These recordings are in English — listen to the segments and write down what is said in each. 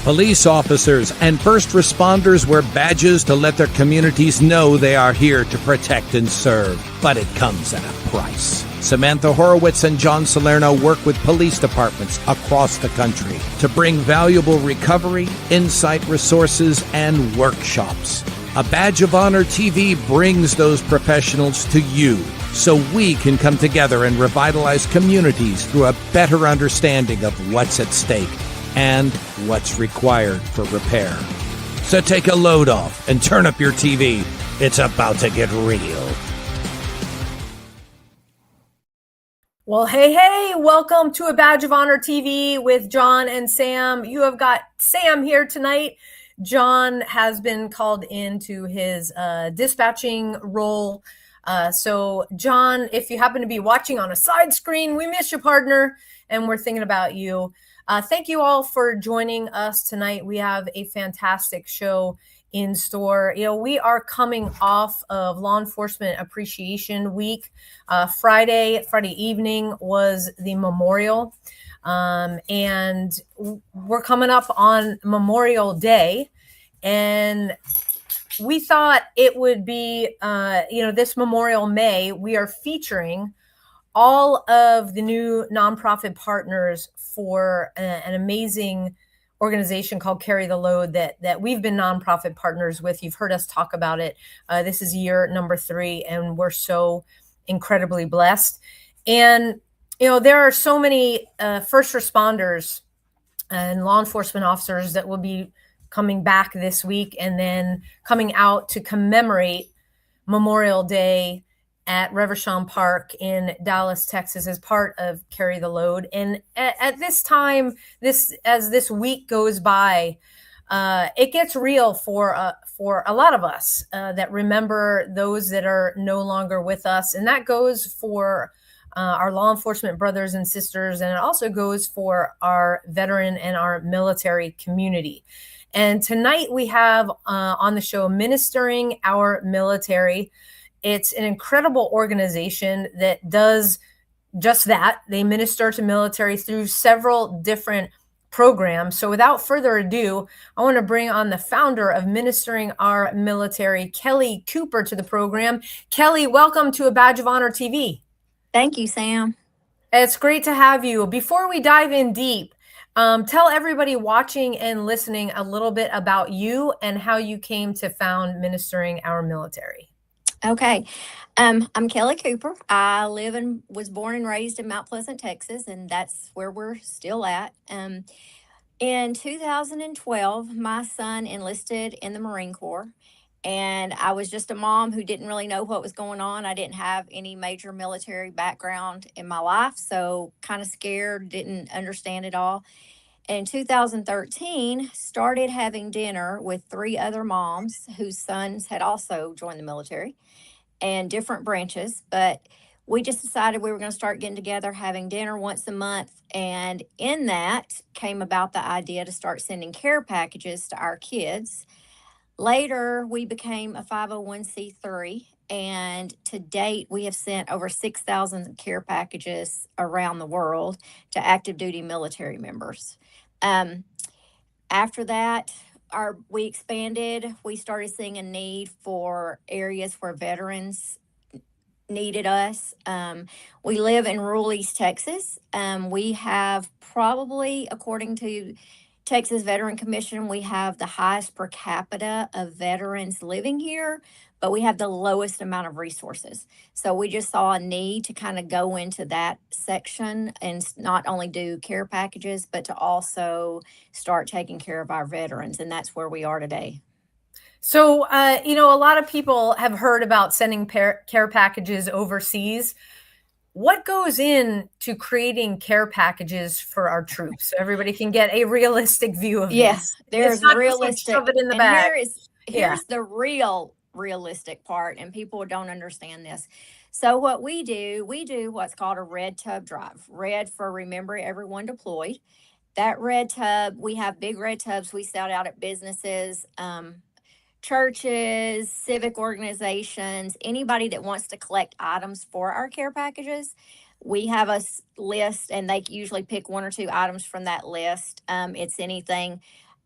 Police officers and first responders wear badges to let their communities know they are here to protect and serve. But it comes at a price. Samantha Horwitz and John Salerno work with police departments across the country to bring valuable recovery, insight resources, and workshops. A Badge of Honor TV brings those professionals to you so we can come together and revitalize communities through a better understanding of what's at stake and what's required for repair. So take a load off and turn up your TV. It's about to get real. Well, hey, welcome to A Badge of Honor TV with John and Sam. You have got Sam here tonight. John has been called into his dispatching role. So John, if you happen to be watching on a side screen, we miss you, partner, and we're thinking about you. Thank you all for joining us tonight. We have a fantastic show in store. You know, we are coming off of Law Enforcement Appreciation Week. Friday evening was the memorial. And we're coming up on Memorial Day. And we thought it would be, this Memorial May, we are featuring all of the new nonprofit partners for an amazing organization called Carry the Load that we've been nonprofit partners with. You've heard us talk about it. This is year number 3, and we're so incredibly blessed. And, you know, there are so many first responders and law enforcement officers that will be coming back this week and then coming out to commemorate Memorial Day at Reverchon Park in Dallas, Texas, as part of Carry the Load. And at this time, as this week goes by, it gets real for a lot of us that remember those that are no longer with us. And that goes for our law enforcement brothers and sisters, and it also goes for our veteran and our military community. And tonight we have on the show Ministering Our Military. It's an incredible organization that does just that. They minister to military through several different programs. So without further ado, I want to bring on the founder of Ministering Our Military, Kellye Cooper, to the program. Kellye, welcome to A Badge of Honor TV. Thank you, Sam. It's great to have you. Before we dive in deep, tell everybody watching and listening a little bit about you and how you came to found Ministering Our Military. Okay. I'm Kellye Cooper. I live and was born and raised in Mount Pleasant, Texas, and that's where we're still at. In 2012, my son enlisted in the Marine Corps, and I was just a mom who didn't really know what was going on. I didn't have any major military background in my life, so kind of scared, didn't understand it all. In 2013, started having dinner with 3 other moms whose sons had also joined the military and different branches. But we just decided we were going to start getting together, having dinner once a month. And in that came about the idea to start sending care packages to our kids. Later, we became a 501c3. And to date, we have sent over 6,000 care packages around the world to active duty military members. After that, we expanded. We started seeing a need for areas where veterans needed us. We live in rural East Texas. We have probably, according to Texas Veteran Commission, we have the highest per capita of veterans living here, but we have the lowest amount of resources. So we just saw a need to kind of go into that section and not only do care packages, but to also start taking care of our veterans. And that's where we are today. So, a lot of people have heard about sending care packages overseas. What goes into creating care packages for our troops so everybody can get a realistic view of this? There's realistic. Shove it in the bag. Here's the realistic part, and people don't understand this. So what we do what's called a red tub drive. Red for Remember Everyone Deployed. That red tub, we have big red tubs we sell out at businesses, churches, civic organizations, anybody that wants to collect items for our care packages. We have a list, and they usually pick 1 or 2 items from that list. It's anything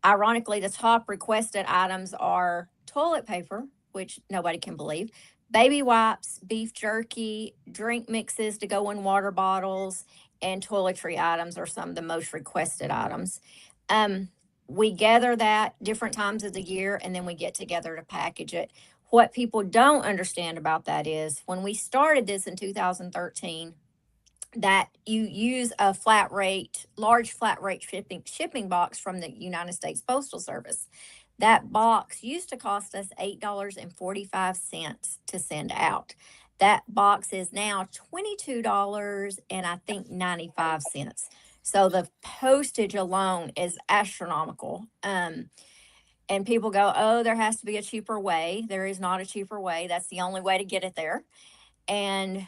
Ironically, the top requested items are toilet paper, which nobody can believe, baby wipes, beef jerky, drink mixes to go in water bottles, and toiletry items are some of the most requested items. Um, we gather that different times of the year and then we get together to package it. What people don't understand about that is when we started this in 2013, that you use a large flat rate shipping box from the United States Postal Service. That box used to cost us $8.45 to send out. That box is now $22 and I think 95 cents. So the postage alone is astronomical. And people go, oh, there has to be a cheaper way. There is not a cheaper way. That's the only way to get it there. And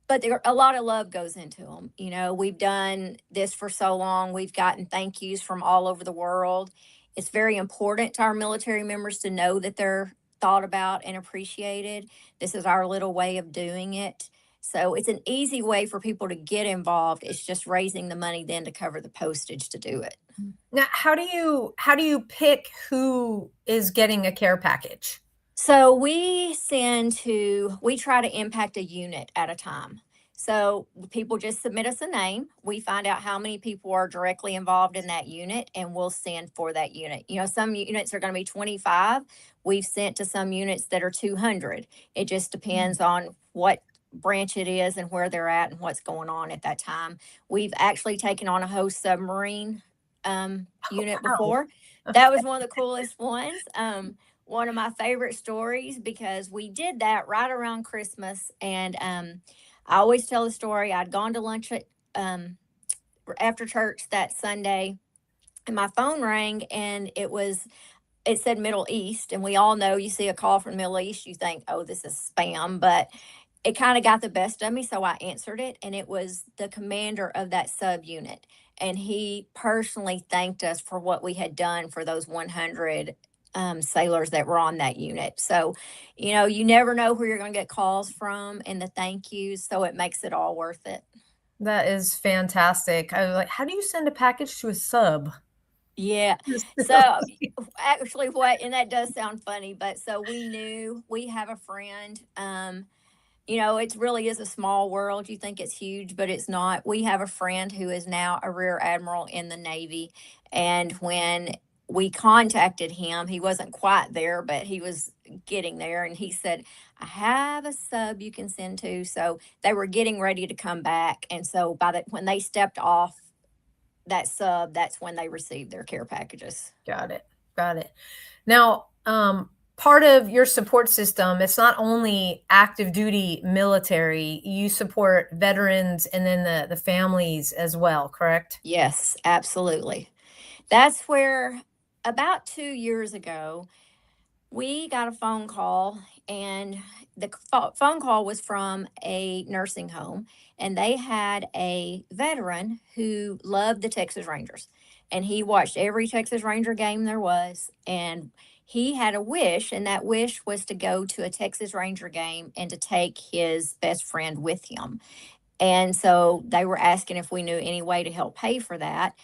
but a lot of love goes into them. You know, we've done this for so long. We've gotten thank yous from all over the world. It's very important to our military members to know that they're thought about and appreciated. This is our little way of doing it. So it's an easy way for people to get involved. It's just raising the money then to cover the postage to do it. Now, how do you pick who is getting a care package? So we try to impact a unit at a time. So people just submit us a name. We find out how many people are directly involved in that unit and we'll send for that unit. You know, some units are going to be 25. We've sent to some units that are 200. It just depends on what branch it is and where they're at and what's going on at that time. We've actually taken on a host submarine unit before. That was one of the coolest ones. One of my favorite stories because we did that right around Christmas. And I always tell the story. I'd gone to lunch at, after church that Sunday and my phone rang and it said Middle East. And we all know you see a call from the Middle East, you think, oh, this is spam. But it kind of got the best of me. So I answered it and it was the commander of that subunit. And he personally thanked us for what we had done for those 100 sailors that were on that unit. So, you know, you never know where you're going to get calls from and the thank yous. So it makes it all worth it. That is fantastic. I was like, how do you send a package to a sub? Yeah. So actually and that does sound funny, but so we have a friend, you know, it really is a small world. You think it's huge, but it's not. We have a friend who is now a rear admiral in the Navy. And when we contacted him, he wasn't quite there, but he was getting there. And he said, I have a sub you can send to. So they were getting ready to come back. And so when they stepped off that sub, that's when they received their care packages. Got it. Now, part of your support system, it's not only active duty military, you support veterans and then the families as well, correct? Yes, absolutely. That's where about 2 years ago, we got a phone call and the phone call was from a nursing home and they had a veteran who loved the Texas Rangers and he watched every Texas Ranger game there was. And he had a wish, and that wish was to go to a Texas Ranger game and to take his best friend with him. And so they were asking if we knew any way to help pay for that.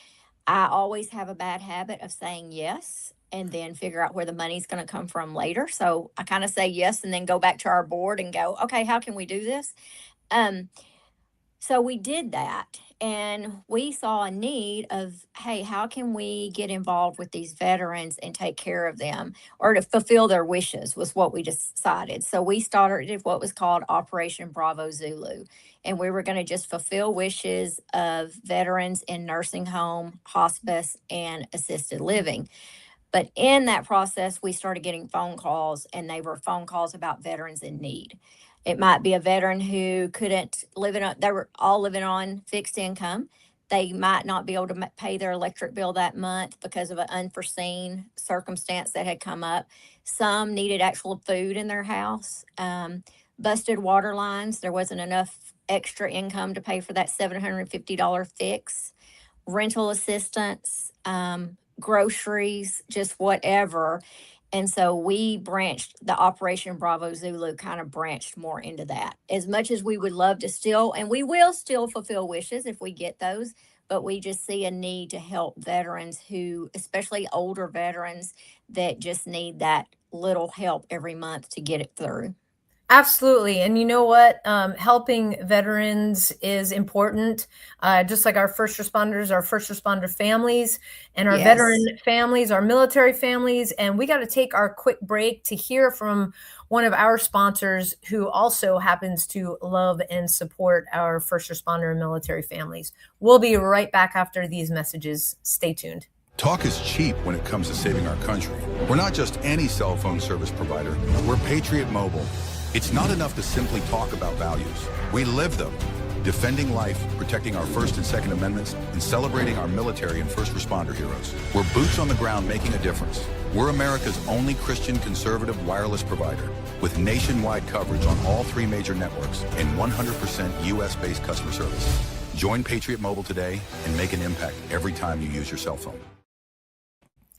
I always have a bad habit of saying yes and then figure out where the money's going to come from later. So I kind of say yes and then go back to our board and go, okay, how can we do this? So we did that and we saw a need of, hey, how can we get involved with these veterans and take care of them or to fulfill their wishes was what we decided. So we started what was called Operation Bravo Zulu. And we were going to just fulfill wishes of veterans in nursing home, hospice, and assisted living. But in that process, we started getting phone calls, and they were phone calls about veterans in need. It might be a veteran who couldn't they were all living on fixed income. They might not be able to pay their electric bill that month because of an unforeseen circumstance that had come up. Some needed actual food in their house, busted water lines. There wasn't enough extra income to pay for that $750 fix, rental assistance, groceries, just whatever. And so we branched, the Operation Bravo Zulu kind of branched more into that. As much as we would love to still, and we will still fulfill wishes if we get those, but we just see a need to help veterans who, especially older veterans, that just need that little help every month to get it through. Absolutely. And you know what? Helping veterans is important, just like our first responder families, and our Yes. veteran families, our military families. And we got to take our quick break to hear from one of our sponsors who also happens to love and support our first responder and military families. We'll be right back after these messages. Stay tuned. Talk is cheap when it comes to saving our country. We're not just any cell phone service provider. We're Patriot Mobile. It's not enough to simply talk about values. We live them. Defending life, protecting our First and Second Amendments, and celebrating our military and first responder heroes. We're boots on the ground making a difference. We're America's only Christian conservative wireless provider with nationwide coverage on all 3 major networks and 100% US-based customer service. Join Patriot Mobile today and make an impact every time you use your cell phone.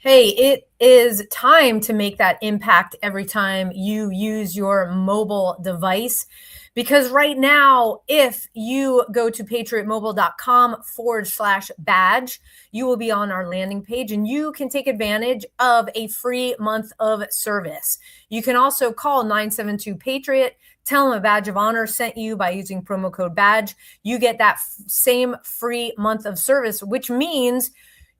Hey, it is time to make that impact every time you use your mobile device. Because right now, if you go to patriotmobile.com/badge, you will be on our landing page and you can take advantage of a free month of service. You can also call 972-PATRIOT, tell them a badge of honor sent you by using promo code badge. You get that same free month of service, which means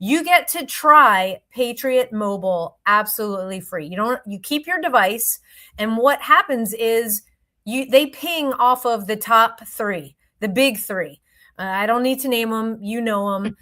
you get to try Patriot Mobile absolutely free. You keep your device, and what happens is they ping off of the top 3, the big 3. I don't need to name them. You know them.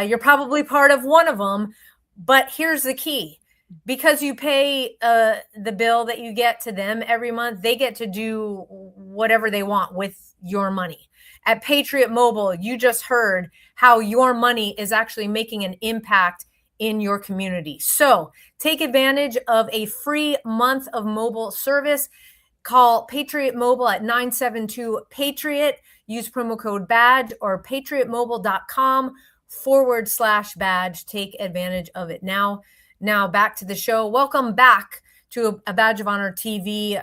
You're probably part of one of them. But here's the key. Because you pay the bill that you get to them every month, they get to do whatever they want with your money. At Patriot Mobile, you just heard how your money is actually making an impact in your community. So take advantage of a free month of mobile service. Call Patriot Mobile at 972-PATRIOT. Use promo code BADGE or patriotmobile.com/badge. Take advantage of it now. Now back to the show. Welcome back to a Badge of Honor TV,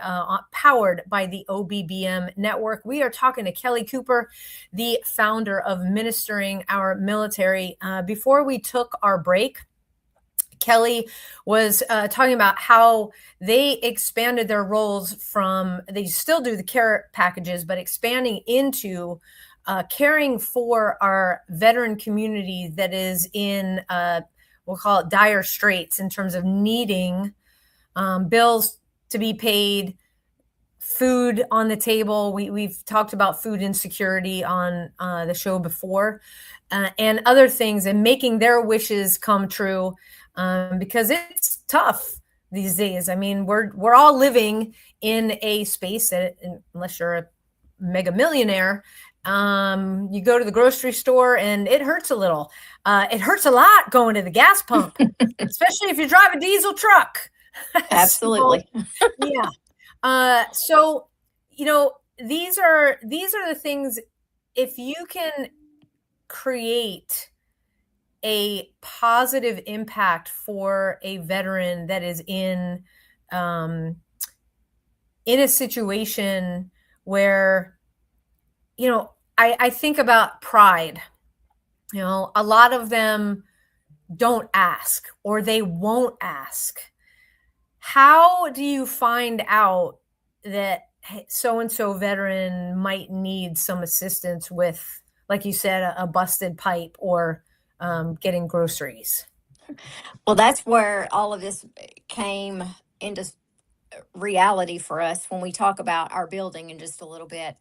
powered by the OBBM network. We are talking to Kellye Cooper, the founder of Ministering Our Military. Before we took our break, Kellye was talking about how they expanded their roles from, they still do the care packages, but expanding into caring for our veteran community that is in, we'll call it dire straits in terms of needing bills to be paid, food on the table. We've talked about food insecurity on the show before, and other things, and making their wishes come true, because it's tough these days. I mean, we're all living in a space that, unless you're a mega millionaire, you go to the grocery store and it hurts a little. It hurts a lot going to the gas pump, especially if you drive a diesel truck. Absolutely. So, yeah. So, these are the things. If you can create a positive impact for a veteran that is in a situation where, I think about pride. A lot of them don't ask, or they won't ask. How do you find out that so-and-so veteran might need some assistance with, like you said, a busted pipe or getting groceries? Well, that's where all of this came into reality for us when we talk about our building in just a little bit.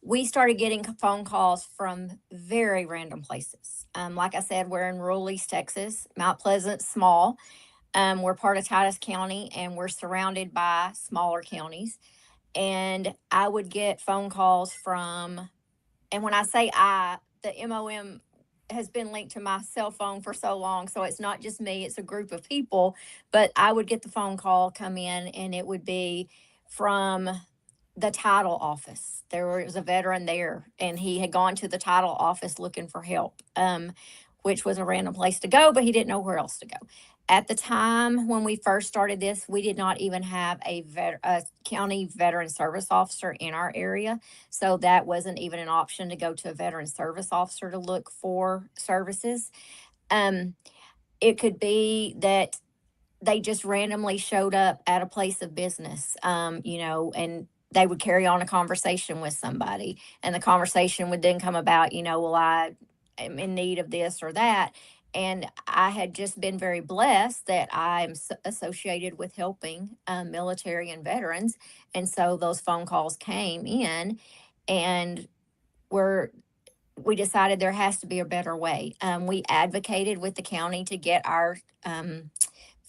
We started getting phone calls from very random places. Like I said, we're in rural East Texas, Mount Pleasant, small. We're part of Titus County, and we're surrounded by smaller counties. And I would get phone calls from, and when I say the M.O.M has been linked to my cell phone for so long, so it's not just me, it's a group of people. But I would get the phone call come in, and it would be from the title office. There was a veteran there, and he had gone to the title office looking for help. which was a random place to go, but he didn't know where else to go. At the time when we first started this, we did not even have a county veteran service officer in our area. So that wasn't even an option to go to a veteran service officer to look for services. It could be that they just randomly showed up at a place of business, and they would carry on a conversation with somebody. And the conversation would then come about, well, I am in need of this or that. And I had just been very blessed that I'm associated with helping military and veterans. And so those phone calls came in, and we decided there has to be a better way. We advocated with the county to get our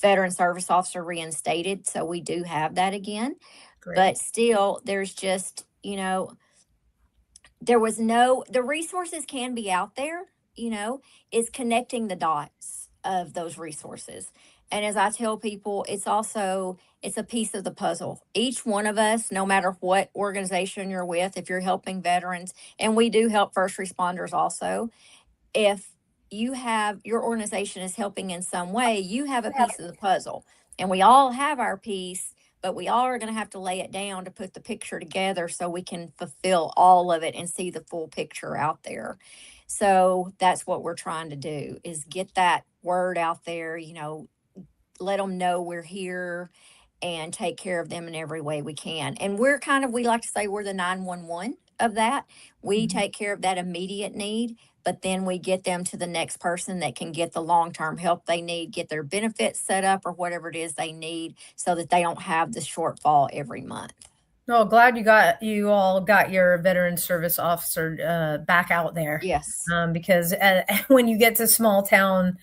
veteran service officer reinstated. So we do have that again. Great. But still, there's just, the resources can be out there, it's connecting the dots of those resources. And as I tell people, it's a piece of the puzzle. Each one of us, no matter what organization you're with, if you're helping veterans, and we do help first responders also, if your organization is helping in some way, you have a piece of the puzzle. And we all have our piece, but we all are going to have to lay it down to put the picture together so we can fulfill all of it and see the full picture out there. So that's what we're trying to do, is get that word out there, let them know we're here and take care of them in every way we can. And we like to say we're the 911 of that. We take care of that immediate need, but then we get them to the next person that can get the long-term help they need, get their benefits set up or whatever it is they need, so that they don't have the shortfall every month. Oh, glad you all got your veteran service officer back out there. Yes. Because when you get to small town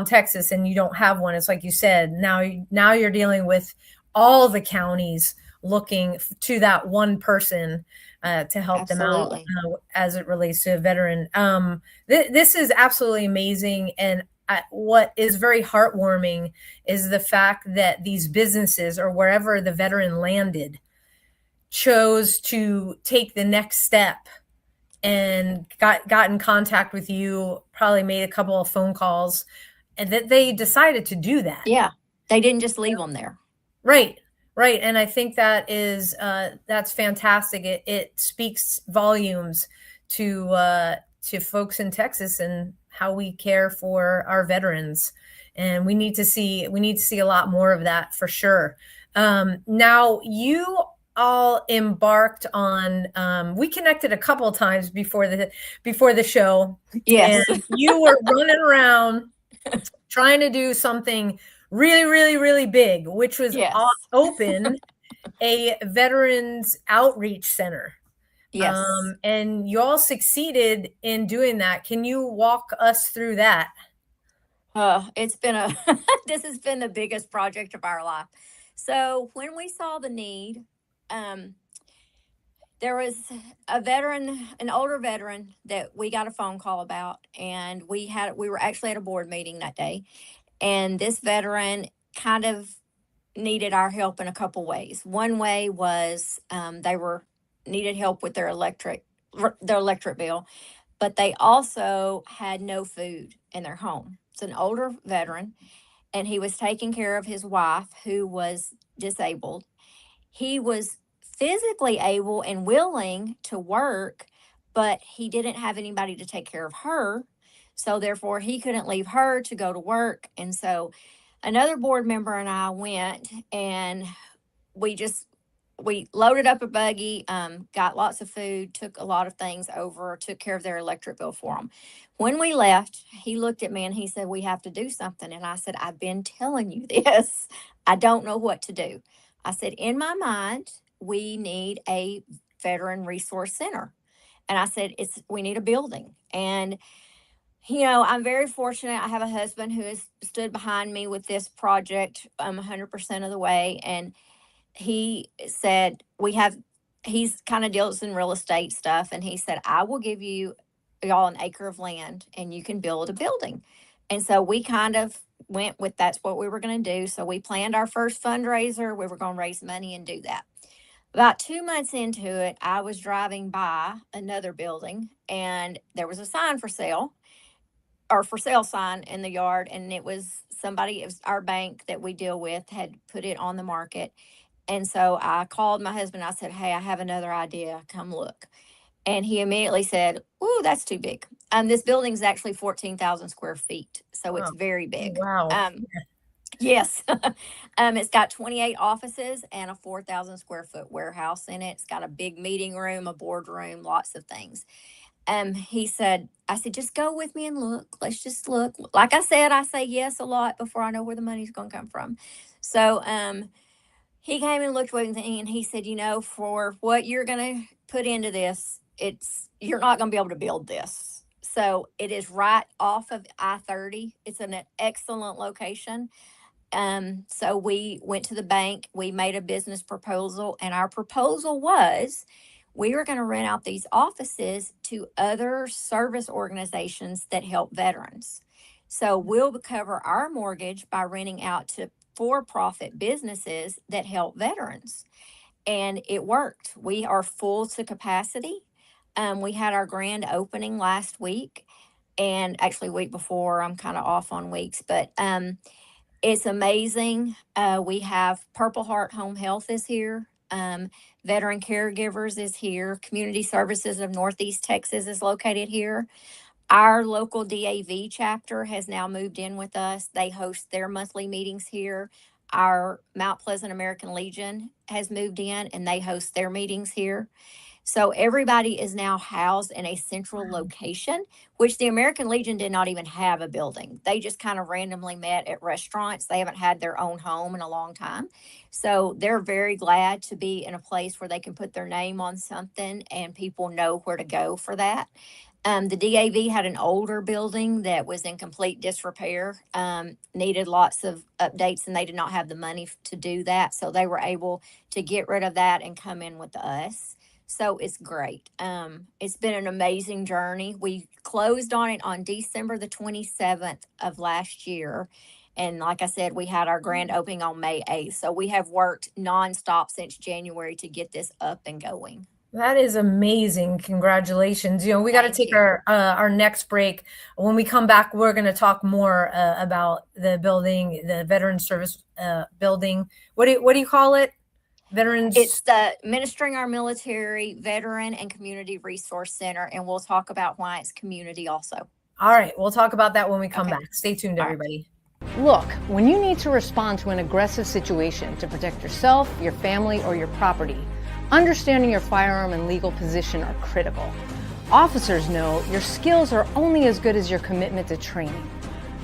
Texas and you don't have one, it's like you said, now you're dealing with all the counties looking to that one person to help Absolutely. them out as it relates to a veteran. This is absolutely amazing. And what is very heartwarming is the fact that these businesses, or wherever the veteran landed, chose to take the next step and got in contact with you, probably made a couple of phone calls, and that they decided to do that. Yeah. They didn't just leave them there. Right. And I think that is, that's fantastic. It speaks volumes to folks in Texas and how we care for our veterans. And we need to see a lot more of that for sure. Now you all embarked on, we connected a couple of times before the show. Yes. And you were running around trying to do something really, really, really big, which was open a veterans outreach center. Yes. And you all succeeded in doing that. Can you walk us through that? It's been this has been the biggest project of our life. So when we saw the need, there was an older veteran that we got a phone call about, and we were actually at a board meeting that day, and this veteran kind of needed our help in a couple ways. One way was they needed help with their electric bill, but they also had no food in their home. It's an older veteran, and he was taking care of his wife, who was disabled. He was physically able and willing to work, but he didn't have anybody to take care of her. So therefore, he couldn't leave her to go to work. And so another board member and I went, and we loaded up a buggy, got lots of food, took a lot of things over, took care of their electric bill for them. When we left, he looked at me and he said, "We have to do something." And I said, "I've been telling you this. I don't know what to do." I said, "In my mind, we need a veteran resource center." And I said, we need a building. And I'm very fortunate. I have a husband who has stood behind me with this project 100% of the way. And he said, he's kind of deals in real estate stuff. And he said, "I will give you y'all an acre of land and you can build a building." And so we kind of went with that's what we were going to do. So we planned our first fundraiser. We were going to raise money and do that. About 2 months into it, I was driving by another building and there was a sign for sale. or for sale sign in the yard, and it was somebody, it was our bank that we deal with, had put it on the market. And so I called my husband. I said, "Hey, I have another idea. Come look." And he immediately said, "Ooh, that's too big." This building is actually 14,000 square feet, so it's Wow. very big. Wow. Yes. It's got 28 offices and a 4,000 square foot warehouse in it. It's got a big meeting room, a boardroom, lots of things. He said, I said, "Just go with me and look. Let's just look." Like I said, I say yes a lot before I know where the money's going to come from. So, he came and looked with me and he said, "For what you're going to put into this, you're not going to be able to build this." So it is right off of I-30. It's in an excellent location. So we went to the bank, we made a business proposal, and our proposal was we were going to rent out these offices to other service organizations that help veterans. So we'll cover our mortgage by renting out to for-profit businesses that help veterans. And it worked. We are full to capacity. We had our grand opening last week, and actually week before. I'm kind of off on weeks, but it's amazing. We have Purple Heart Home Health is here. Veteran Caregivers is here. Community Services of Northeast Texas is located here. Our local DAV chapter has now moved in with us. They host their monthly meetings here. Our Mount Pleasant American Legion has moved in and they host their meetings here. So everybody is now housed in a central location, which the American Legion did not even have a building. They just kind of randomly met at restaurants. They haven't had their own home in a long time. So they're very glad to be in a place where they can put their name on something and people know where to go for that. The DAV had an older building that was in complete disrepair, needed lots of updates, and they did not have the money to do that. So they were able to get rid of that and come in with us. So it's great. It's been an amazing journey. We closed on it on December the 27th of last year. And like I said, we had our grand opening on May 8th. So we have worked nonstop since January to get this up and going. That is amazing. Congratulations. We got to take our next break. When we come back, we're going to talk more about the building, the Veteran Service building. What do you call it? Veterans. It's the Ministering Our Military Veteran and Community Resource Center, and we'll talk about why it's community also. All right. We'll talk about that when we come back. Stay tuned, everybody. Look, when you need to respond to an aggressive situation to protect yourself, your family, or your property, understanding your firearm and legal position are critical. Officers know your skills are only as good as your commitment to training.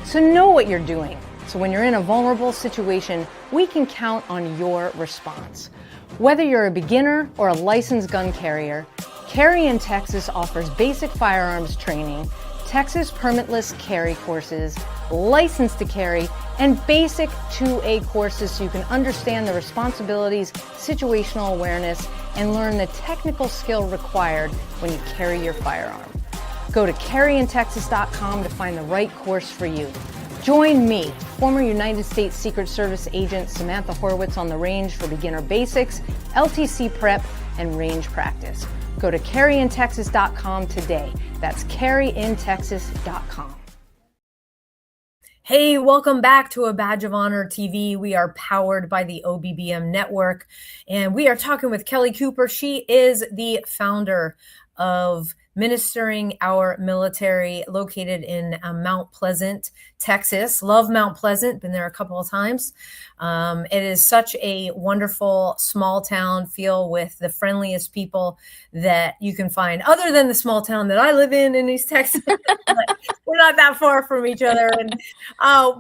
So know what you're doing. So when you're in a vulnerable situation, we can count on your response. Whether you're a beginner or a licensed gun carrier, Kellye in Texas offers basic firearms training, Texas permitless carry courses, license to carry, and basic 2A courses so you can understand the responsibilities, situational awareness, and learn the technical skill required when you carry your firearm. Go to kellyintexas.com to find the right course for you. Join me, former United States Secret Service agent Samantha Horwitz, on the range for beginner basics, LTC prep, and range practice. Go to kellyintexas.com today. That's kellyintexas.com. Hey, welcome back to A Badge of Honor TV. We are powered by the OBBM network, and we are talking with Kellye Cooper. She is the founder of Ministering Our Military, located in Mount Pleasant, Texas. Love Mount Pleasant, been there a couple of times. It is such a wonderful small town feel with the friendliest people that you can find, other than the small town that I live in East Texas. We're not that far from each other. And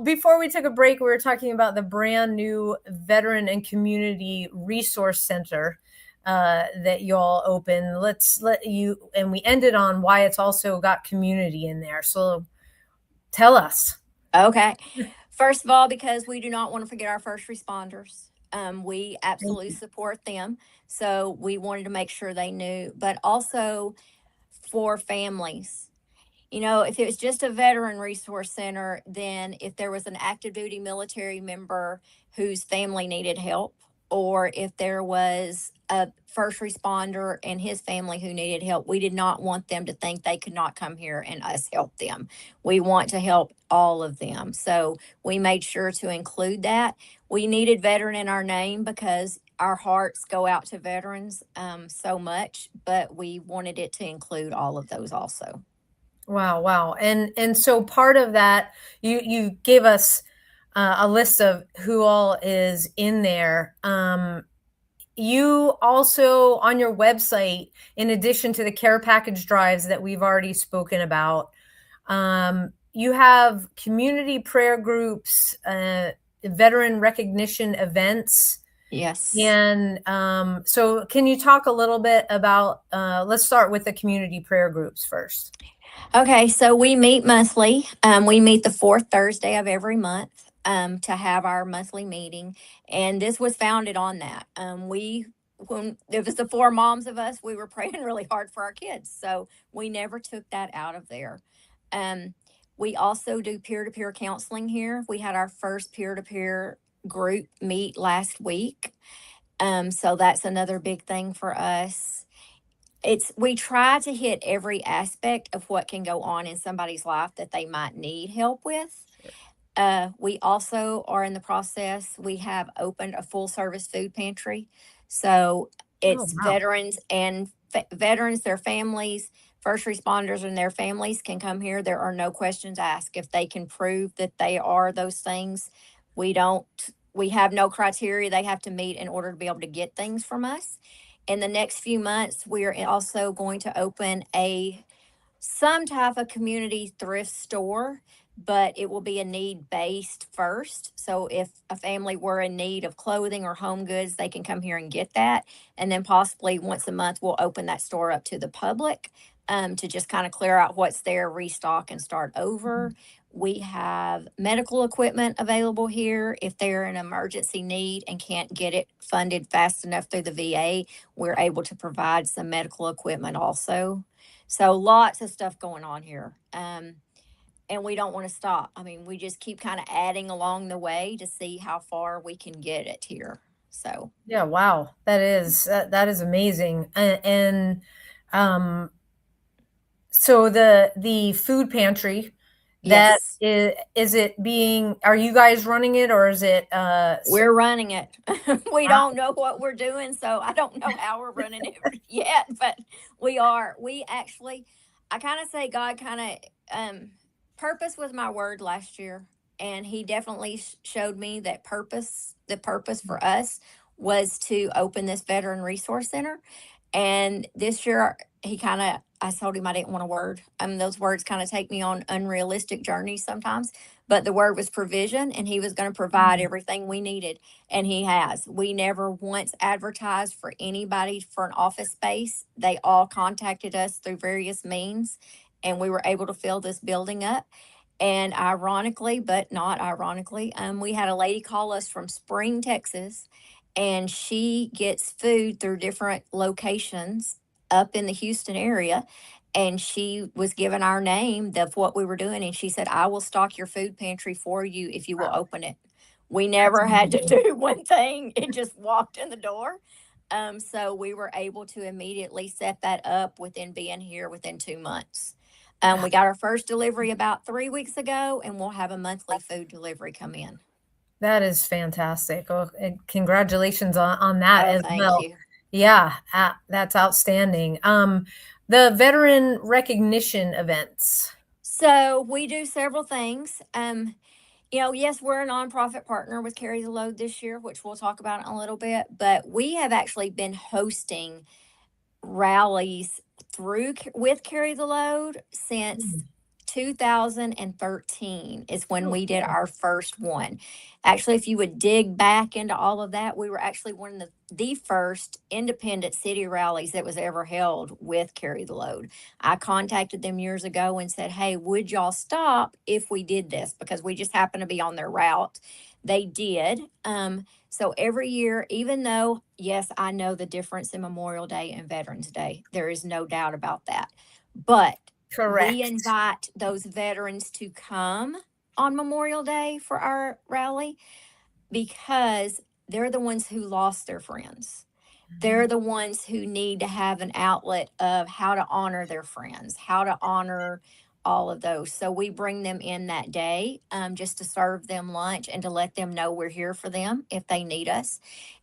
before we took a break, we were talking about the brand new Veteran and Community Resource Center that y'all open. And we ended on why it's also got community in there. So tell us. Okay. First of all, because we do not want to forget our first responders. We absolutely support them. So we wanted to make sure they knew, but also for families. If it was just a veteran resource center, then if there was an active duty military member whose family needed help, or if there was a first responder and his family who needed help. We did not want them to think they could not come here and us help them. We want to help all of them. So we made sure to include that. We needed veteran in our name because our hearts go out to veterans so much, but we wanted it to include all of those also. Wow. And so part of that, you gave us a list of who all is in there. You also, on your website, in addition to the care package drives that we've already spoken about, you have community prayer groups, veteran recognition events. Yes. And so can you talk a little bit about, let's start with the community prayer groups first. Okay, so we meet monthly. We meet the fourth Thursday of every month to have our monthly meeting, and this was founded on that. When it was the four moms of us, we were praying really hard for our kids, so we never took that out of there. We also do peer-to-peer counseling here. We had our first peer-to-peer group meet last week, so that's another big thing for us. We try to hit every aspect of what can go on in somebody's life that they might need help with. We also are in the process, we have opened a full service food pantry. So it's wow. veterans and veterans, their families, first responders and their families can come here. There are no questions asked. If they can prove that they are those things, we have no criteria they have to meet in order to be able to get things from us. In the next few months, we are also going to open some type of community thrift store, but it will be a need-based first. So if a family were in need of clothing or home goods, they can come here and get that. And then possibly once a month, we'll open that store up to the public to just kind of clear out what's there, restock, and start over. We have medical equipment available here. If they're in emergency need and can't get it funded fast enough through the VA, we're able to provide some medical equipment also. So lots of stuff going on here. And we don't want to stop. I mean, we just keep kind of adding along the way to see how far we can get it here. So yeah, wow, that is amazing. And so the food pantry, that yes, is it being, are you guys running it, or is it we're running it. We don't know what we're doing, so I don't know how we're running it yet, but we are. We actually, I kind of say God kind of, purpose was my word last year, and he definitely showed me that the purpose for us was to open this veteran resource center. And this year, I told him I didn't want a word. Those words kind of take me on unrealistic journeys sometimes, but the word was provision, and he was going to provide everything we needed. And he has. We never once advertised for anybody for an office space. They all contacted us through various means, and we were able to fill this building up. And ironically, but not ironically, we had a lady call us from Spring, Texas, and she gets food through different locations up in the Houston area. And she was given our name of what we were doing. And she said, I will stock your food pantry for you if you will open it. We never had to do one thing. It just walked in the door. So we were able to immediately set that up within being here within 2 months. We got our first delivery about 3 weeks ago, and we'll have a monthly food delivery come in. That is fantastic. Oh, and congratulations on that as Thank well. you. Yeah, that's outstanding. The veteran recognition events. So we do several things. Yes, we're a nonprofit partner with Carry the Load this year, which we'll talk about in a little bit, but we have actually been hosting rallies with Carry the Load since 2013 is when we did our first one. Actually, if you would dig back into all of that, we were actually one of the first independent city rallies that was ever held with Carry the Load. I contacted them years ago and said, hey, would y'all stop if we did this? Because we just happened to be on their route. They did. So every year, even though, yes, I know the difference in Memorial Day and Veterans Day, there is no doubt about that. But Correct. we invite those veterans to come on Memorial Day for our rally because they're the ones who lost their friends. they're the ones who need to have an outlet of how to honor their friends, how to honor all of those. So we bring them in that day, just to serve them lunch and to let them know we're here for them if they need us.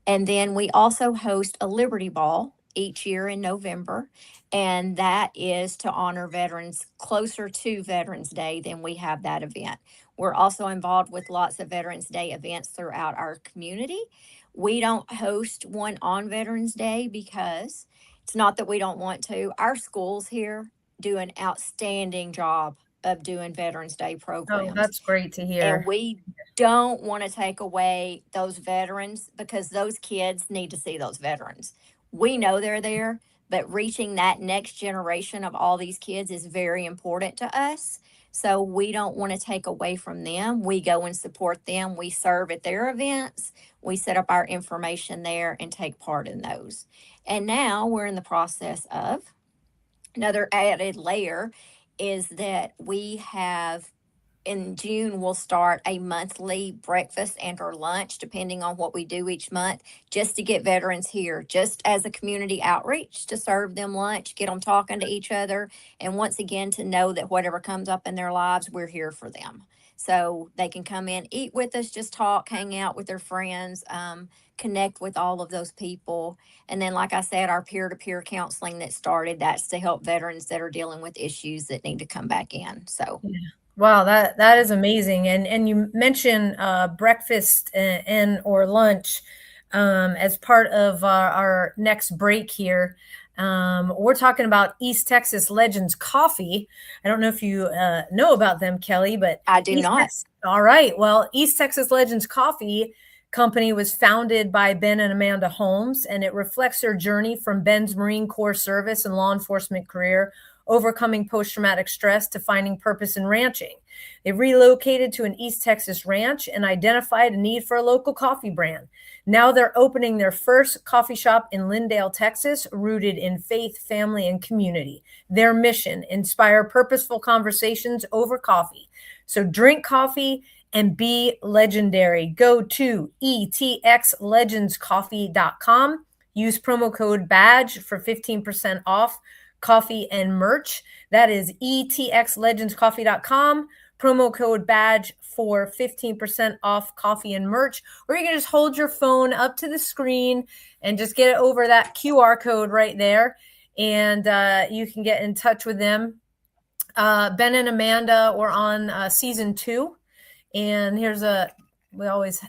And then we also host a Liberty Ball each year in November. And that is to honor veterans closer to Veterans Day than we have that event. We're also involved with lots of Veterans Day events throughout our community. We don't host one on Veterans Day because it's not that we don't want to. Our schools here do an outstanding job of doing Veterans Day Oh, programs. that's great to hear. And we don't want to take away those veterans because those kids need to see those veterans. We know they're there, but reaching that next generation of all these kids is very important to us. So we don't want to take away from them. We go and support them. We serve at their events. We set up our information there and take part in those. And now we're in the process of another added layer is that we have in June, we'll start a monthly breakfast and or lunch, depending on what we do each month, just to get veterans here, just as a community outreach to serve them lunch, get them talking to each other. And once again, to know that whatever comes up in their lives, we're here for them. So they can come in, eat with us, just talk, hang out with their friends, connect with all of those people. And then, like I said, our peer-to-peer counseling that started, that's to help veterans that are dealing with issues that need to come back in. So. Yeah. Wow, that is amazing. And you mentioned breakfast and or lunch as part of our next break here. We're talking about East Texas Legends Coffee. I don't know if you know about them, Kellye, but I do not. All right. Well, East Texas Legends Coffee Company was founded by Ben and Amanda Holmes, and it reflects their journey from Ben's Marine Corps service and law enforcement career, overcoming post-traumatic stress to finding purpose in ranching. They relocated to an East Texas ranch and identified a need for a local coffee brand. Now they're opening their first coffee shop in Lindale, Texas, rooted in faith, family, and community. Their mission: inspire purposeful conversations over coffee. So drink coffee and be legendary. Go to etxlegendscoffee.com. Use promo code BADGE for 15% off coffee and merch. That is etxlegendscoffee.com. Promo code BADGE for 15% off coffee and merch. Or you can just hold your phone up to the screen and just get it over that QR code right there. And you can get in touch with them. Ben and Amanda were on season 2. And we always...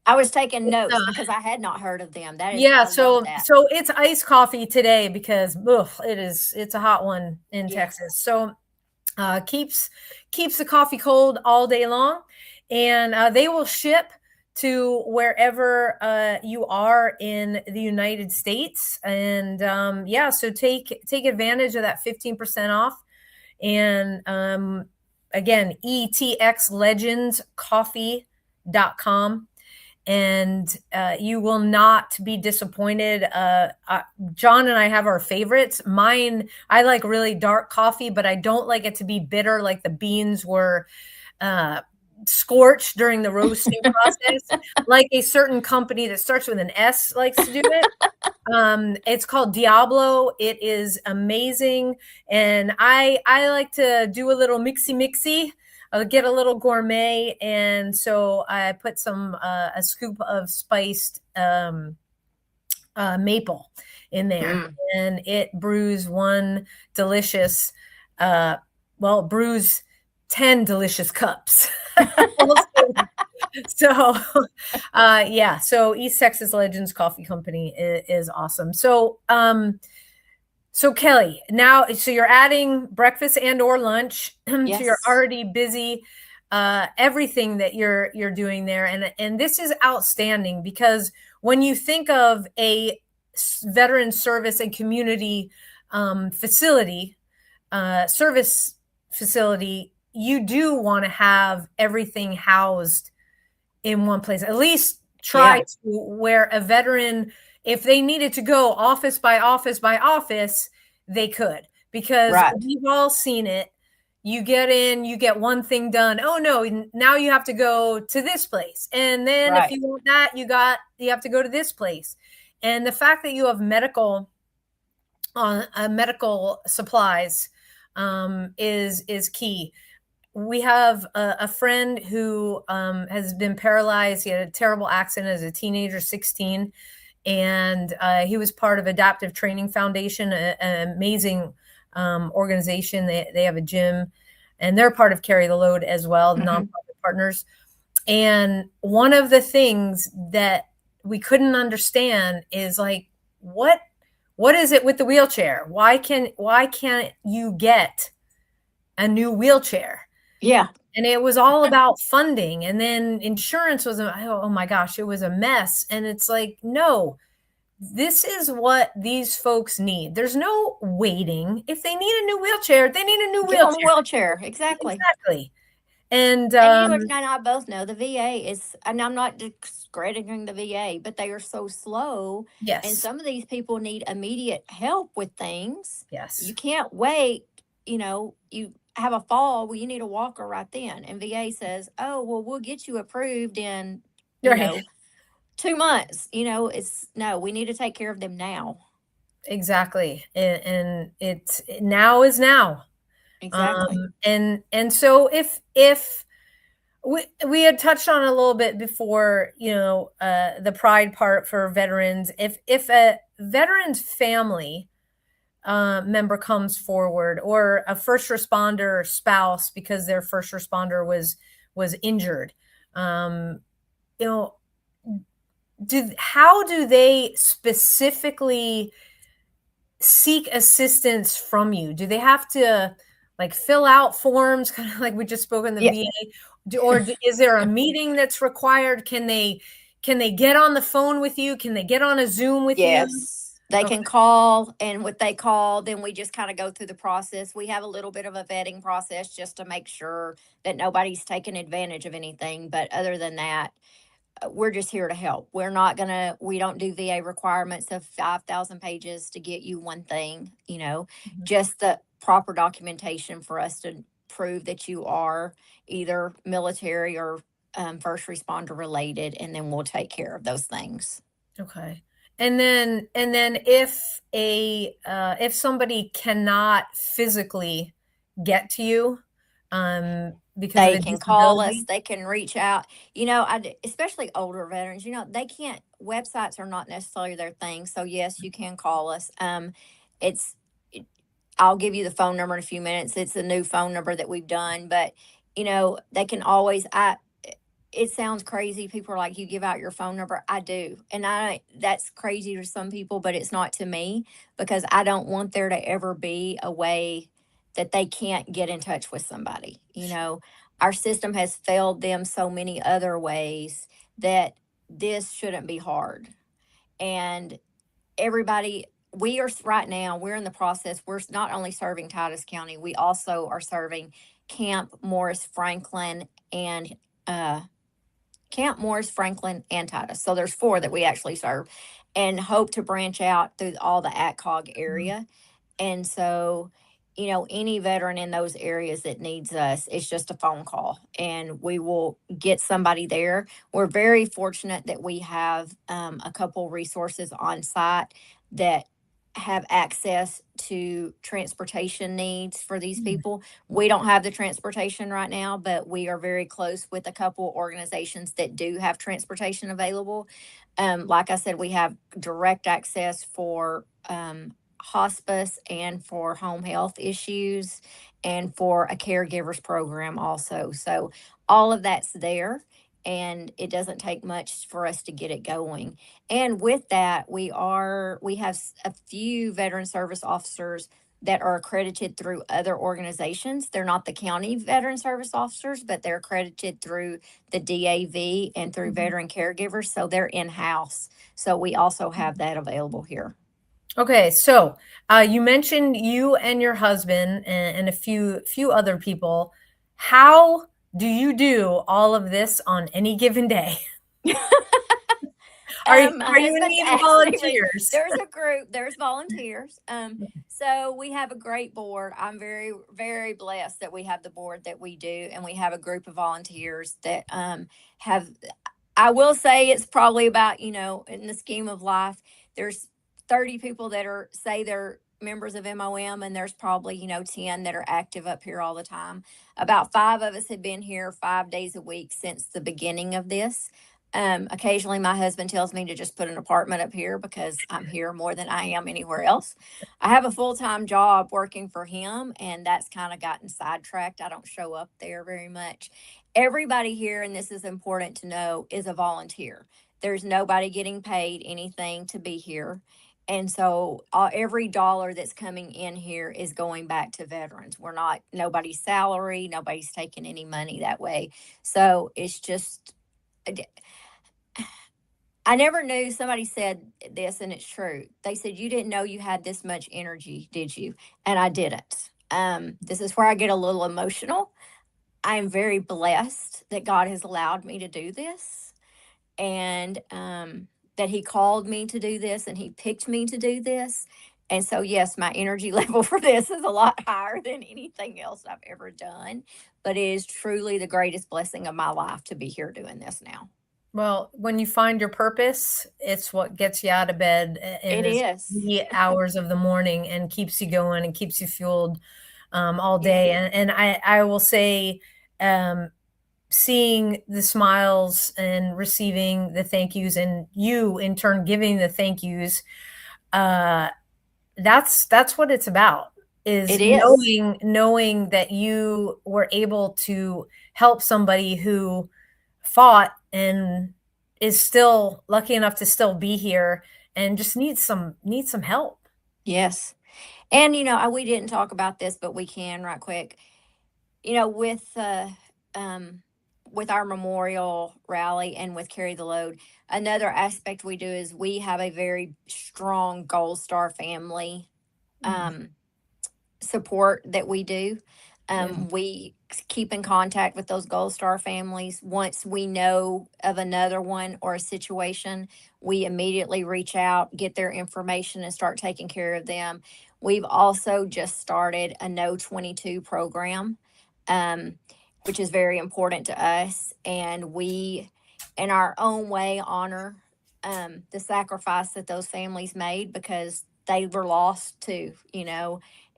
I was taking notes because I had not heard of them. That is, yeah. So it's iced coffee today because it's a hot one in Texas. So keeps the coffee cold all day long, and they will ship to wherever you are in the United States. And so take advantage of that 15% off. And again, etxlegendscoffee.com. And you will not be disappointed. John and I have our favorites. Mine, I like really dark coffee, but I don't like it to be bitter, like the beans were scorched during the roasting process, like a certain company that starts with an S likes to do it. It's called Diablo. It is amazing. And I like to do a little mixy. I'll get a little gourmet, and so I put a scoop of spiced maple in there, and it brews one delicious. Brews 10 delicious cups. So East Texas Legends Coffee Company is awesome. So Kellye, so you're adding breakfast and or lunch to your already busy everything that you're doing there, and this is outstanding because when you think of a veteran service and community service facility, you do want to have everything housed in one place. At least try to, where a veteran, if they needed to go office by office by office, they could, because we've all seen it. you get in, you get one thing done. Oh no, now you have to go to this place. And then if you want that, you have to go to this place. And the fact that you have medical supplies is key. We have a friend who has been paralyzed. He had a terrible accident as a teenager, 16. And he was part of Adaptive Training Foundation, an amazing organization. They have a gym, and they're part of Carry the Load as well, nonprofit partners. And one of the things that we couldn't understand is like, what is it with the wheelchair? Why can't you get a new wheelchair? Yeah. And it was all about funding. And then insurance was, oh my gosh, it was a mess. And it's like, no, this is what these folks need. There's no waiting. If they need a new wheelchair, they need a new wheelchair. Exactly. Exactly. And you and I both know the VA is, and I'm not discrediting the VA, but they are so slow. Yes. And some of these people need immediate help with things. Yes. You can't wait. You have a fall. Well, you need a walker right then. And VA says, oh, well, we'll get you approved in, 2 months. We need to take care of them now. Exactly. And it's now is now. Exactly. And so if we had touched on a little bit before, the pride part for veterans, if a veteran's family member comes forward, or a first responder spouse, because their first responder was injured, how do they specifically seek assistance from you? Do they have to fill out forms, kind of like we just spoke in the VA, or is there a meeting that's required? Can they get on the phone with you? Can they get on a Zoom with you? They can call, and what they call, then we just kind of go through the process. We have a little bit of a vetting process just to make sure that nobody's taking advantage of anything. But other than that, we're just here to help. We don't do VA requirements of 5,000 pages to get you one thing, just the proper documentation for us to prove that you are either military or first responder related, and then we'll take care of those things. Okay. And then if somebody cannot physically get to you, because they can call us, they can reach out, especially older veterans, they can't, websites are not necessarily their thing. So yes, you can call us. I'll give you the phone number in a few minutes. It's a new phone number that we've done, but they can always, it sounds crazy. People are like, you give out your phone number. I do. And that's crazy to some people, but it's not to me, because I don't want there to ever be a way that they can't get in touch with somebody. Our system has failed them so many other ways that this shouldn't be hard. And everybody, right now, we're in the process. We're not only serving Titus County, we also are serving Camp Morris Franklin and Titus. So there's 4 that we actually serve, and hope to branch out through all the ATCOG area. And so, any veteran in those areas that needs us, it's just a phone call and we will get somebody there. We're very fortunate that we have a couple resources on site that have access to transportation needs for these people. We don't have the transportation right now, but we are very close with a couple organizations that do have transportation available. Like I said, we have direct access for hospice and for home health issues and for a caregivers program also. So all of that's there, and it doesn't take much for us to get it going. And with that, we have a few veteran service officers that are accredited through other organizations. They're not the county veteran service officers, but they're accredited through the DAV and through veteran caregivers. So they're in-house. So we also have that available here. Okay, so you mentioned you and your husband and a few other people. How do you do all of this on any given day? Are you in husband's need of asking me. volunteers? There's a group, there's volunteers. So we have a great board. I'm very, very blessed that we have the board that we do, and we have a group of volunteers that have, I will say it's probably about, in the scheme of life, there's 30 people that say they're members of M.O.M, and there's probably, 10 that are active up here all the time. About 5 of us have been here 5 days a week since the beginning of this. Occasionally my husband tells me to just put an apartment up here because I'm here more than I am anywhere else. I have a full-time job working for him, and that's kind of gotten sidetracked. I don't show up there very much. Everybody here, and this is important to know, is a volunteer. There's nobody getting paid anything to be here. And so every dollar that's coming in here is going back to veterans. We're not, nobody's salary, nobody's taking any money that way. So it's just, I never knew, somebody said this, and it's true. They said, you didn't know you had this much energy, did you? And I didn't. This is where I get a little emotional. I am very blessed that God has allowed me to do this, and that he called me to do this, and he picked me to do this. And so, yes, my energy level for this is a lot higher than anything else I've ever done. But it is truly the greatest blessing of my life to be here doing this now. Well, when you find your purpose, it's what gets you out of bed in the hours of the morning and keeps you going and keeps you fueled all day. Yeah. And I will say, seeing the smiles and receiving the thank yous, and you in turn giving the thank yous, that's what it's about. Is knowing that you were able to help somebody who fought and is still lucky enough to still be here and just needs some help. Yes. And, we didn't talk about this, but we can right quick, with our memorial rally and with Carry the Load, another aspect we do is we have a very strong Gold Star family support that we do. We keep in contact with those Gold Star families. Once we know of another one or a situation, we immediately reach out, get their information, and start taking care of them. We've also just started a No 22 program, which is very important to us. And we, in our own way, honor the sacrifice that those families made, because they were lost too,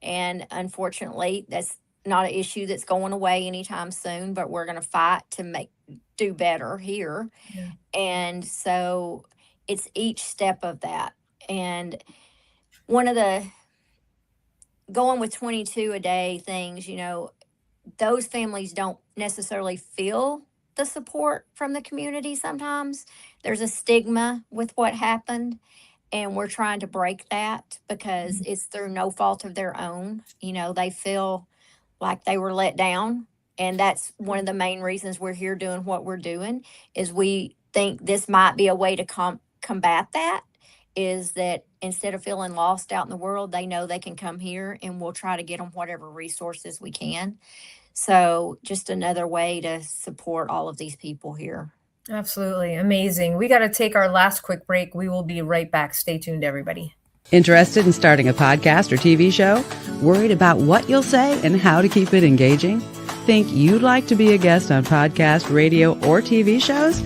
and unfortunately, that's not an issue that's going away anytime soon, but we're going to fight to do better here. Yeah. And so it's each step of that. And one of the going with 22 a day things, those families don't necessarily feel the support from the community. Sometimes there's a stigma with what happened, and we're trying to break that because it's through no fault of their own. They feel like they were let down. And that's one of the main reasons we're here doing what we're doing, is we think this might be a way to combat that, is that instead of feeling lost out in the world, they know they can come here, and we'll try to get them whatever resources we can. So just another way to support all of these people here. Absolutely. Amazing. We got to take our last quick break. We will be right back. Stay tuned, everybody. Interested in starting a podcast or TV show? Worried about what you'll say and how to keep it engaging? Think you'd like to be a guest on podcast, radio, or TV shows?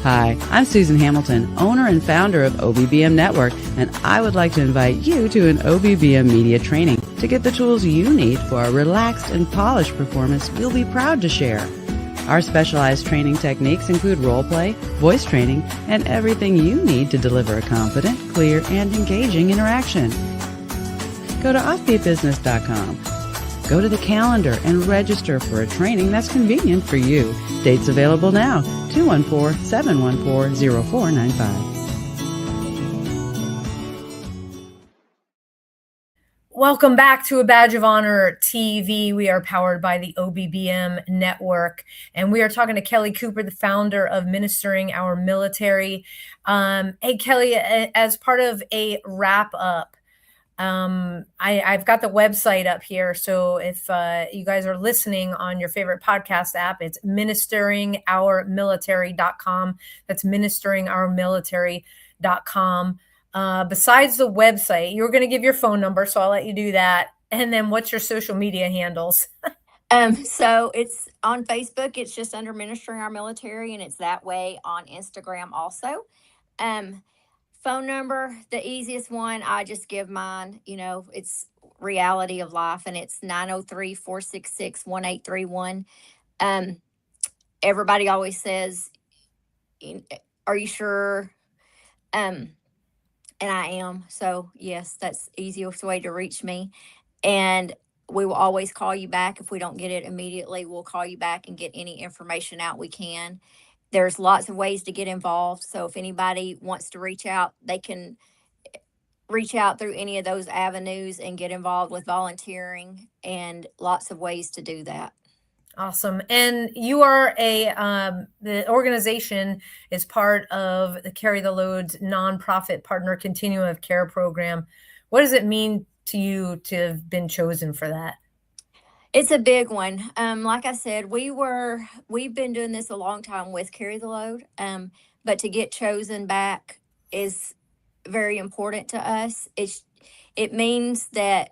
Hi, I'm Susan Hamilton, owner and founder of OBBM Network, and I would like to invite you to an OBBM media training to get the tools you need for a relaxed and polished performance we'll be proud to share. Our specialized training techniques include role play, voice training, and everything you need to deliver a confident, clear, and engaging interaction. Go to offbeatbusiness.com. Go to the calendar and register for a training that's convenient for you. Dates available now, 214-714-0495. Welcome back to A Badge of Honor TV. We are powered by the OBBM Network, and we are talking to Kellye Cooper, the founder of Ministering Our Military. Hey, Kellye, as part of a wrap-up, I've got the website up here. So if you guys are listening on your favorite podcast app, it's ministeringourmilitary.com. That's ministeringourmilitary.com. Besides the website, you were going to give your phone number, so I'll let you do that. And then what's your social media handles? So it's on Facebook. It's just under Ministering Our Military, and it's that way on Instagram also. Phone number, the easiest one, I just give mine. It's reality of life, and it's 903-466-1831. Everybody always says, are you sure? And I am. So yes, that's the easiest way to reach me. And we will always call you back. If we don't get it immediately, we'll call you back and get any information out we can. There's lots of ways to get involved. So if anybody wants to reach out, they can reach out through any of those avenues and get involved with volunteering, and lots of ways to do that. Awesome. And you are the organization is part of the Carry the Load's nonprofit partner continuum of care program. What does it mean to you to have been chosen for that? It's a big one. Like I said, we've been doing this a long time with Carry the Load, but to get chosen back is very important to us. It means that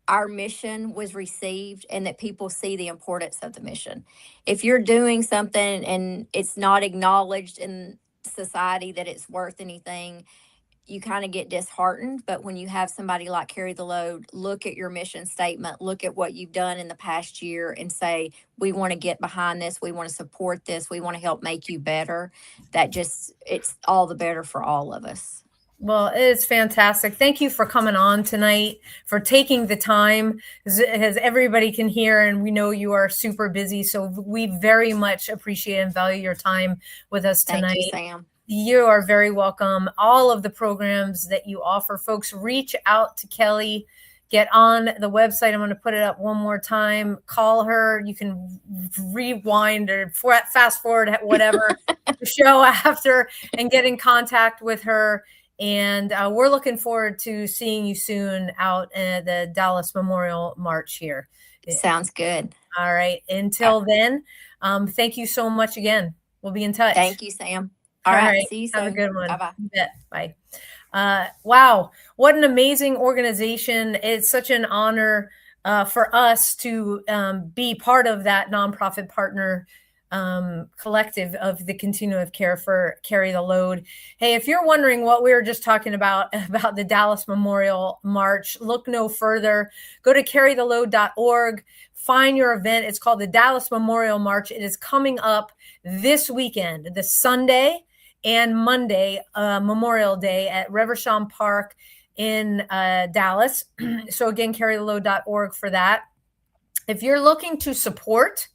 our mission was received and that people see the importance of the mission. If you're doing something and it's not acknowledged in society that it's worth anything, you kind of get disheartened. But when you have somebody like Carry the Load look at your mission statement, look at what you've done in the past year and say, we want to get behind this, we want to support this, we want to help make you better, it's all the better for all of us. Well, it's fantastic. Thank you for coming on tonight, for taking the time, as everybody can hear, and we know you are super busy. So we very much appreciate and value your time with us tonight. Thank you, Sam. You are very welcome. All of the programs that you offer, folks, reach out to Kellye. Get on the website. I'm going to put it up one more time. Call her. You can rewind or fast forward, whatever, the show after, and get in contact with her. And we're looking forward to seeing you soon out at the Dallas Memorial March here. Sounds good. All right. Until then, thank you so much again. We'll be in touch. Thank you, Sam. All right. See you soon. Have a good one. Bye-bye. Bye. Wow. What an amazing organization. It's such an honor for us to be part of that nonprofit partner collective of the continuum of care for Carry the Load. Hey, if you're wondering what we were just talking about the Dallas Memorial March, look no further. Go to carrytheload.org. Find your event. It's called the Dallas Memorial March. It is coming up this weekend, the Sunday and Monday, Memorial Day at Reverchon Park in Dallas. So again, carrytheload.org for that. If you're looking to support,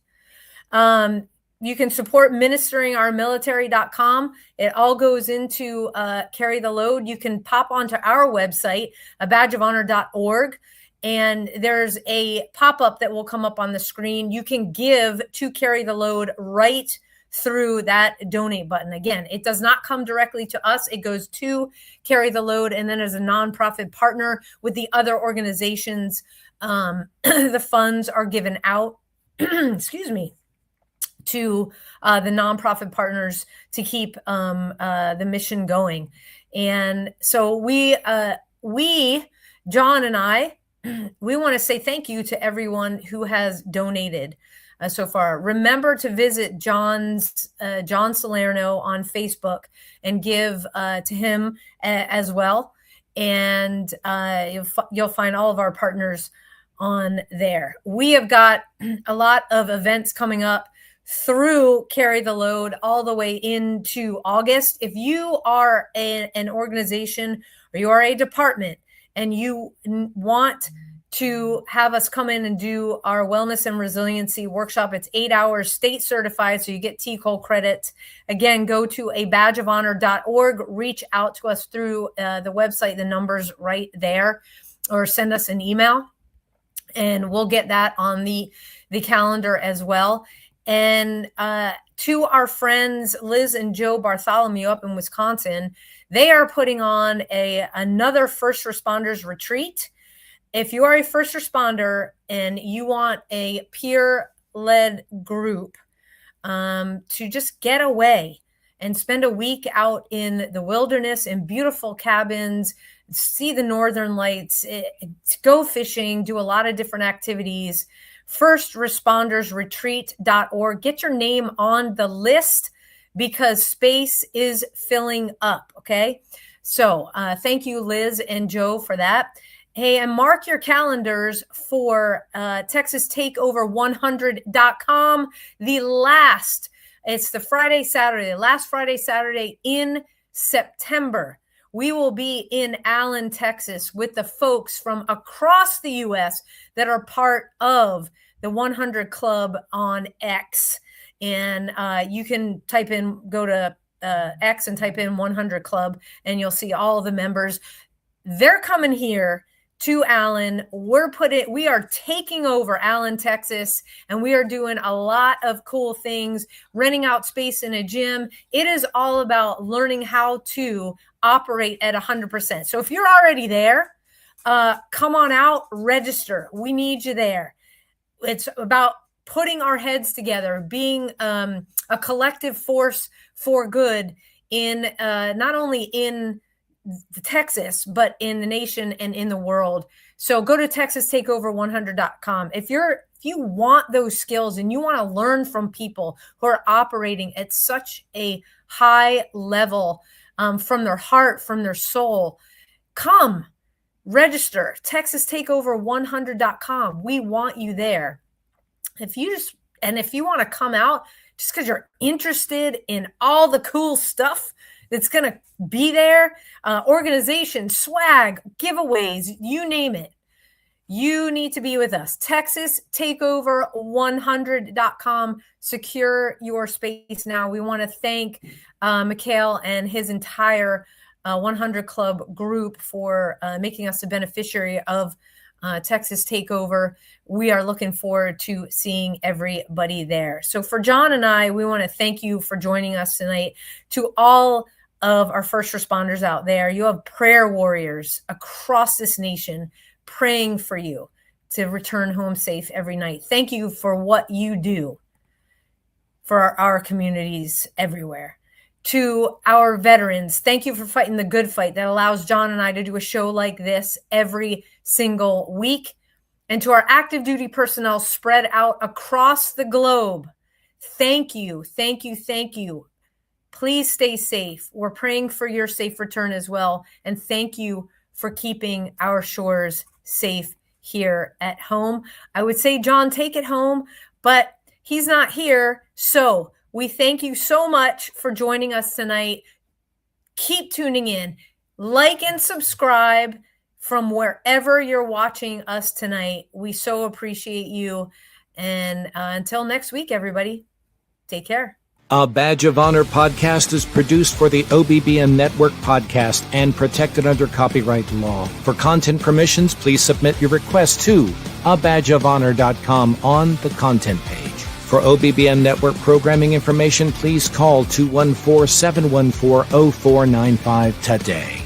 you can support ministeringourmilitary.com. It all goes into Carry the Load. You can pop onto our website, abadgeofhonor.org, and there's a pop-up that will come up on the screen. You can give to Carry the Load right through that donate button. Again, it does not come directly to us. It goes to Carry the Load, and then as a nonprofit partner with the other organizations, the funds are given out. Excuse me. To the nonprofit partners to keep the mission going. And so we, John and I, we want to say thank you to everyone who has donated so far. Remember to visit John Salerno on Facebook and give to him as well. And you'll find all of our partners on there. We have got a lot of events coming up through Carry the Load all the way into August. If you are an organization or you are a department and you want to have us come in and do our wellness and resiliency workshop, it's 8 hours, state certified, so you get TCOL credits. Again, go to abadgeofhonor.org, reach out to us through the website, the number's right there, or send us an email, and we'll get that on the calendar as well. And to our friends Liz and Joe Bartholomew up in Wisconsin, they are putting on another first responders retreat. If you are a first responder and you want a peer-led group to just get away and spend a week out in the wilderness in beautiful cabins, see the northern lights, go fishing, do a lot of different activities, firstrespondersretreat.org. Get your name on the list because space is filling up, okay? So thank you, Liz and Joe, for that. Hey, and mark your calendars for TexasTakeover100.com. It's the last Friday, Saturday in September. We will be in Allen, Texas with the folks from across the U.S. that are part of the 100 Club on X. And you can go to X and type in 100 Club, and you'll see all of the members. They're coming here to Allen. We are taking over Allen, Texas, and we are doing a lot of cool things, renting out space in a gym. It is all about learning how to operate at 100%. So if you're already there, come on out, register. We need you there. It's about putting our heads together, being a collective force for good in not only in Texas, but in the nation and in the world. So go to TexasTakeover100.com. If you want those skills and you want to learn from people who are operating at such a high level, from their heart, from their soul, come register. TexasTakeover100.com. We want you there. If you want to come out just because you're interested in all the cool stuff that's going to be there, organization, swag, giveaways, you name it, you need to be with us. TexasTakeover100.com. Secure your space now. We want to thank Mikhail and his entire 100 Club group for making us a beneficiary of Texas Takeover. We are looking forward to seeing everybody there. So for John and I, we want to thank you for joining us tonight. To all of our first responders out there, you have prayer warriors across this nation praying for you to return home safe every night. Thank you for what you do for our communities everywhere. To our veterans, thank you for fighting the good fight that allows John and I to do a show like this every single week. And to our active duty personnel spread out across the globe, thank you, thank you, thank you. Please stay safe. We're praying for your safe return as well. And thank you for keeping our shores safe here at home. I would say, John, take it home, but he's not here. So we thank you so much for joining us tonight. Keep tuning in. Like and subscribe from wherever you're watching us tonight. We so appreciate you. And until next week, everybody, take care. A Badge of Honor podcast is produced for the OBBM Network podcast and protected under copyright law. For content permissions, please submit your request to abadgeofhonor.com on the content page. For OBBM Network programming information, please call 214-714-0495 today.